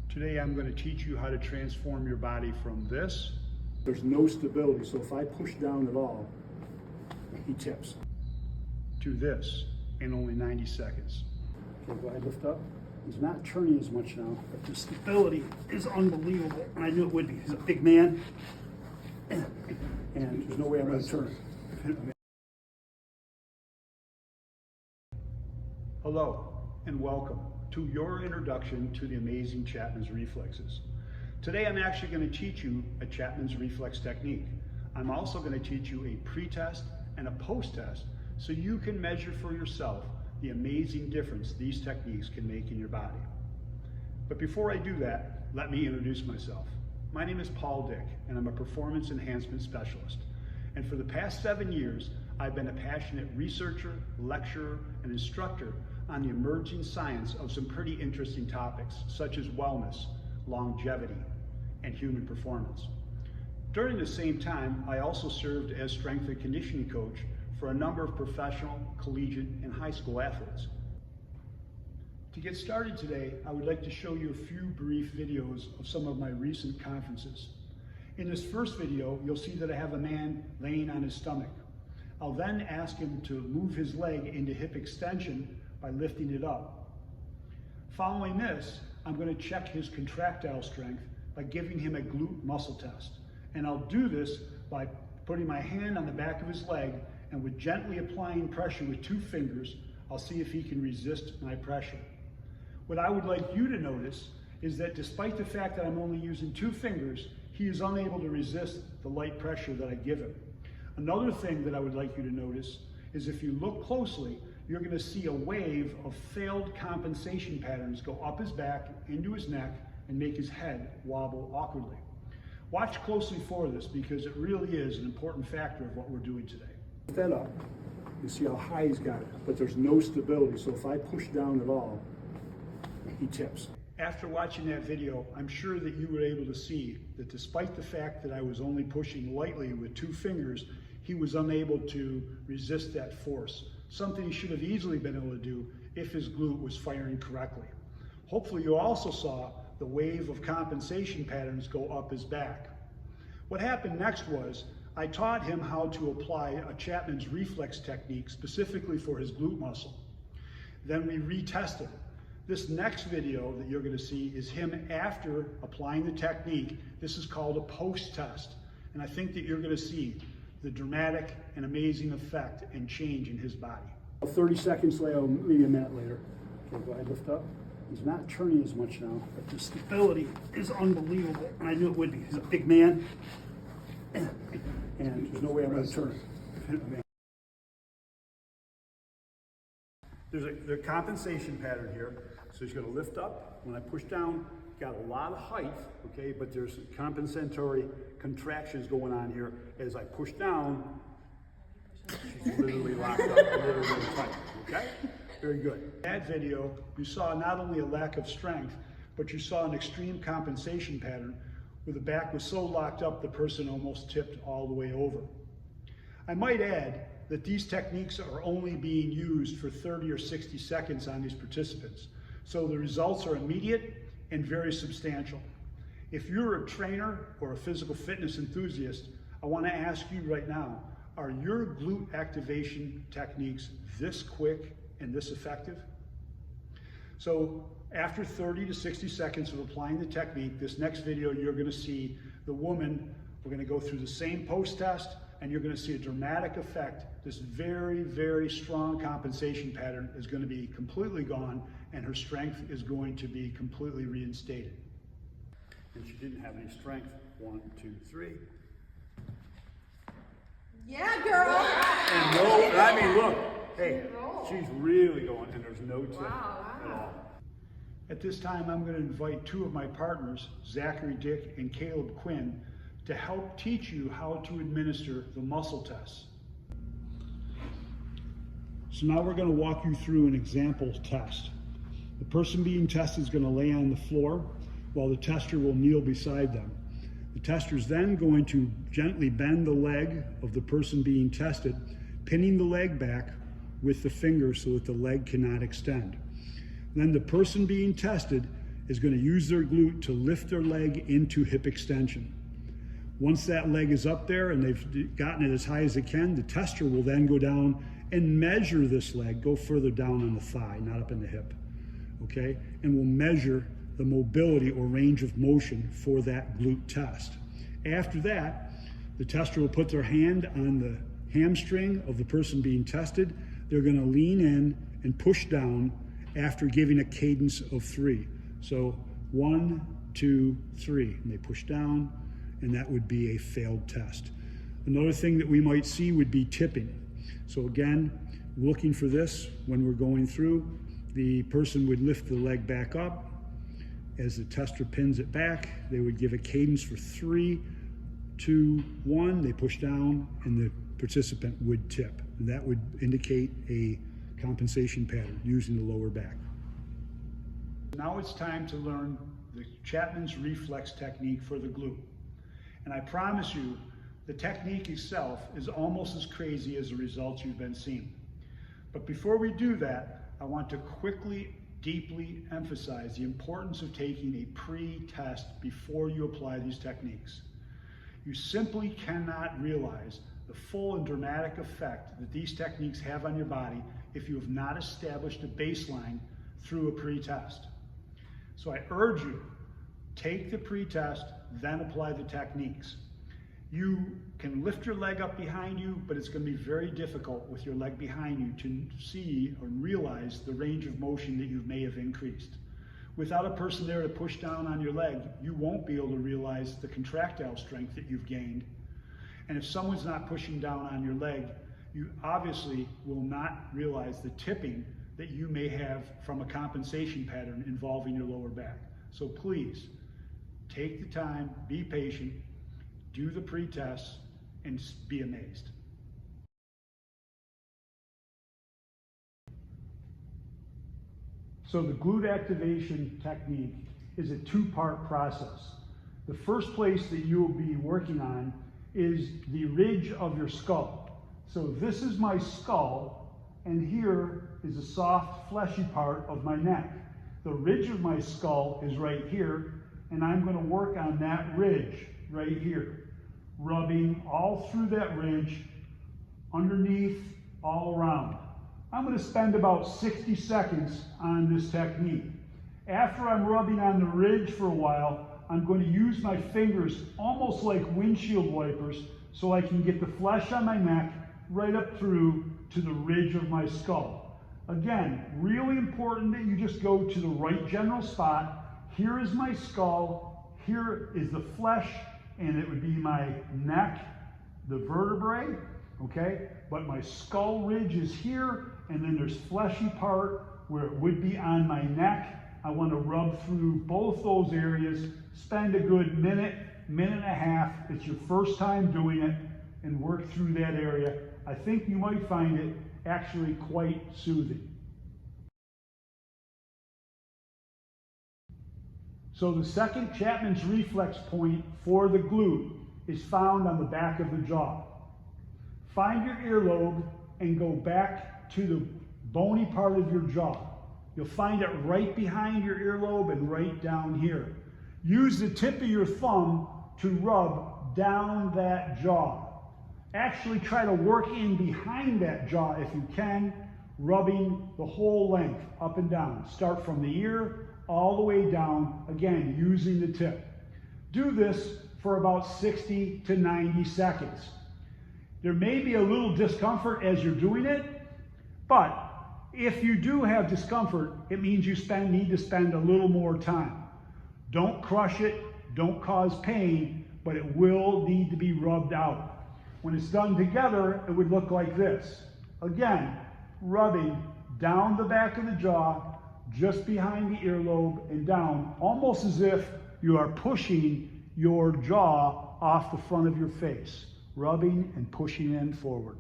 Today I'm going to teach you how to transform your body from this. There's no stability, so if I push down at all, he tips. To this in only 90 seconds. Okay, go ahead, lift up. He's not turning as much now, but the stability is unbelievable, and I knew it would be. He's a big man, and there's no way I'm going to turn. Hello and welcome to your introduction to the amazing Chapman's Reflexes. Today I'm actually going to teach you a Chapman's reflex technique. I'm also going to teach you a pre-test and a post-test so you can measure for yourself the amazing difference these techniques can make in your body. But before I do that, let me introduce myself. My name is Paul Dick, and I'm a performance enhancement specialist. And for the past 7 years, I've been a passionate researcher, lecturer, and instructor on the emerging science of some pretty interesting topics, such as wellness, longevity, and human performance. During the same time, I also served as strength and conditioning coach for a number of professional, collegiate, and high school athletes. To get started today, I would like to show you a few brief videos of some of my recent conferences. In this first video, you'll see that I have a man laying on his stomach. I'll then ask him to move his leg into hip extension by lifting it up. Following this, I'm going to check his contractile strength by giving him a glute muscle test. And I'll do this by putting my hand on the back of his leg and with gently applying pressure with 2 fingers, I'll see if he can resist my pressure. What I would like you to notice is that despite the fact that I'm only using 2 fingers, he is unable to resist the light pressure that I give him. Another thing that I would like you to notice is if you look closely, you're going to see a wave of failed compensation patterns go up his back, into his neck, and make his head wobble awkwardly. Watch closely for this because it really is an important factor of what we're doing today. Lift that up. You see how high he's got it, but there's no stability, so if I push down at all, he tips. After watching that video, I'm sure that you were able to see that despite the fact that I was only pushing lightly with 2 fingers, he was unable to resist that force, something he should have easily been able to do if his glute was firing correctly. Hopefully you also saw the wave of compensation patterns go up his back. What happened next was I taught him how to apply a Chapman's reflex technique specifically for his glute muscle. Then we retested. This next video that you're going to see is him after applying the technique. This is called a post-test. And I think that you're going to see the dramatic and amazing effect and change in his body. 30 seconds later, maybe a minute later. Okay, go ahead, lift up. He's not turning as much now, but the stability is unbelievable, and I knew it would be. He's a big man, and there's no way I'm going to turn. There's a compensation pattern here. So he's going to lift up. When I push down, got a lot of height, okay, but there's compensatory contractions going on here. As I push down, she's literally locked up, really tight, okay? Very good. In that video, you saw not only a lack of strength, but you saw an extreme compensation pattern where the back was so locked up the person almost tipped all the way over. I might add that these techniques are only being used for 30 or 60 seconds on these participants. So the results are immediate and very substantial. If you're a trainer or a physical fitness enthusiast, I want to ask you right now, are your glute activation techniques this quick and this effective? So after 30 to 60 seconds of applying the technique, this next video you're going to see the woman, we're going to go through the same post-test, and you're going to see a dramatic effect. This very, very strong compensation pattern is going to be completely gone, and her strength is going to be completely reinstated. And she didn't have any strength. 1, 2, 3. Yeah, girl. And no, I mean, look, hey, she's really going, and there's no tip at all. At this time, I'm going to invite 2 of my partners, Zachary Dick and Caleb Quinn, to help teach you how to administer the muscle tests. So now we're going to walk you through an example test. The person being tested is going to lay on the floor while the tester will kneel beside them. The tester is then going to gently bend the leg of the person being tested, pinning the leg back with the finger so that the leg cannot extend. Then the person being tested is going to use their glute to lift their leg into hip extension. Once that leg is up there and they've gotten it as high as it can, the tester will then go down and measure this leg, go further down on the thigh, not up in the hip, okay? And we'll measure the mobility or range of motion for that glute test. After that, the tester will put their hand on the hamstring of the person being tested. They're going to lean in and push down after giving a cadence of 3. So 1, 2, 3, and they push down, and that would be a failed test. Another thing that we might see would be tipping. So again, looking for this when we're going through, the person would lift the leg back up. As the tester pins it back, they would give a cadence for 3, 2, 1, they push down, and the participant would tip. And that would indicate a compensation pattern using the lower back. Now it's time to learn the Chapman's reflex technique for the glute. And I promise you, the technique itself is almost as crazy as the results you've been seeing. But before we do that, I want to quickly, deeply emphasize the importance of taking a pre-test before you apply these techniques. You simply cannot realize the full and dramatic effect that these techniques have on your body if you have not established a baseline through a pre-test. So I urge you, take the pre-test, then apply the techniques. You can lift your leg up behind you, but it's going to be very difficult with your leg behind you to see or realize the range of motion that you may have increased. Without a person there to push down on your leg, you won't be able to realize the contractile strength that you've gained. And if someone's not pushing down on your leg, you obviously will not realize the tipping that you may have from a compensation pattern involving your lower back. So please, take the time, be patient, do the pre-tests, and be amazed. So the glute activation technique is a two-part process. The first place that you will be working on is the ridge of your skull. So this is my skull, and here is a soft, fleshy part of my neck. The ridge of my skull is right here, and I'm going to work on that ridge right here, rubbing all through that ridge, underneath, all around. I'm going to spend about 60 seconds on this technique. After I'm rubbing on the ridge for a while, I'm going to use my fingers almost like windshield wipers so I can get the flesh on my neck right up through to the ridge of my skull. Again, really important that you just go to the right general spot. Here is my skull, here is the flesh, and it would be my neck, the vertebrae, okay? But my skull ridge is here, and then there's fleshy part where it would be on my neck. I want to rub through both those areas, spend a good minute, minute and a half. It's your first time doing it, and work through that area. I think you might find it actually quite soothing. So the second Chapman's reflex point for the glute is found on the back of the jaw. Find your earlobe and go back to the bony part of your jaw. You'll find it right behind your earlobe and right down here. Use the tip of your thumb to rub down that jaw. Actually try to work in behind that jaw if you can, rubbing the whole length up and down. Start from the ear all the way down, again, using the tip. Do this for about 60 to 90 seconds. There may be a little discomfort as you're doing it, but if you do have discomfort, it means you need to spend a little more time. Don't crush it, don't cause pain, but it will need to be rubbed out. When it's done together, it would look like this. Again, rubbing down the back of the jaw, just behind the earlobe and down, almost as if you are pushing your jaw off the front of your face, rubbing and pushing in forward.